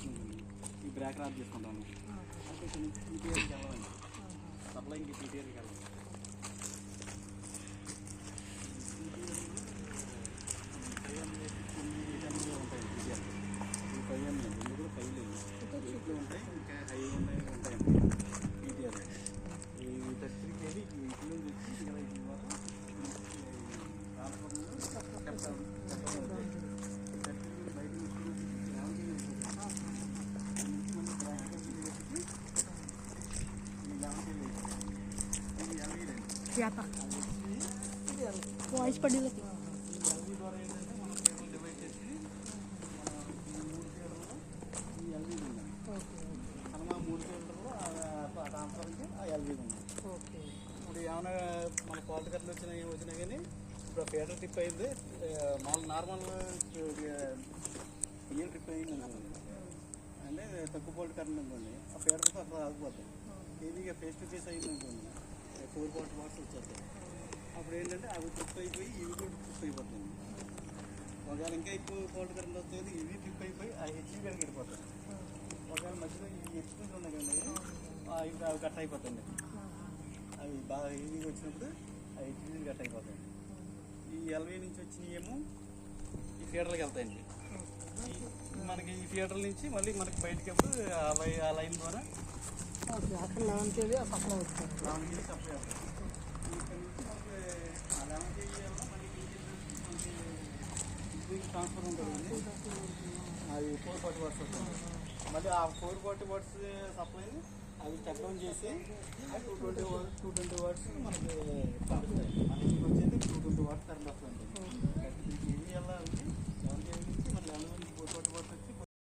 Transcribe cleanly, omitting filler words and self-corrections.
ఉంటుంది. ఈ breaker of చేసుకుంటాను. అంటే ఇక్కడ నుంచి పీటీఆర్కి వెళ్ళాలండి, సప్లై ఇంక పీటీఆర్కి వెళ్ళాలి. ఉంటాయి పీటీఆర్ ఈ 5 ఉన్నాయి, 2 కూడా 5 లేవు, ఎక్కువ ఉంటాయి, ఇంకా హై ఉంటాయండి పీటీఆర్. ఈ 33 కేజీ ఇట్ల నుంచి వచ్చి ఇలా ఇది వరకు siapa? Wah, seperti itu. ఇప్పుడు ఏమైనా మన క్వాలిటీ కట్టలు వచ్చినా కానీ ఇప్పుడు ఫేడర్ టిప్ అయింది, మామూలు నార్మల్ ఇయర్ టిప్ అయింది అంటే తక్కువ క్వాలిటీ కరెంట్ అనుకోండి, ఆ ఫేడర్తో అక్కడ ఆగిపోతాయి. హెవీగా ఫేస్ టు ఫేస్ అయింది అనుకోండి, 4 వాట్స్ వచ్చేస్తాయి. అప్పుడు ఏంటంటే అవి ట్రిప్ అయిపోయి ఇవి కూడా ట్రిప్ అయిపోతుంది. ఒకవేళ ఇంకా ఎక్కువ క్వాలిటీ కరెంట్ వస్తుంది, ఇవి ట్రిప్ అయిపోయి ఆ హెచ్పీ కనుక వెళ్ళిపోతాయి. ఒకవేళ మధ్యలో ఈ హెచ్పీస్ ఉన్నాయి కదండి, అవి కట్ అయిపోతుంది. అవి బాగా హెవీగా వచ్చినప్పుడు ఆ హెచ్పీలు కట్ అయిపోతాయి. ఈ ఎల్వీ నుంచి వచ్చినవి ఈ ఫీడర్లకు వెళ్తాయండి. మనకి ఈ ఫీడర్ నుంచి మళ్ళీ మనకి బయటకి ఎప్పుడు ఆ లైన్ ద్వారా అక్కడ 11 kV సప్లై అవుతుంది. 11 kV సప్లై అవుతుంది. ఇక్కడ నుంచి మనకి 11 kV మనకి ట్రాన్స్ఫర్ ఉంటుందండి, అది 440 వాట్స్ వస్తుంది. మళ్ళీ ఆ 440 వాట్స్ సప్లైని అవి కట్ డౌన్ చేసి 220 వాట్స్ మనకి పంపిస్తాయి. మనకి వచ్చేది 220 వాట్స్ కరెంట్ వస్తుంది. 33 kV వెళ్ళాలి.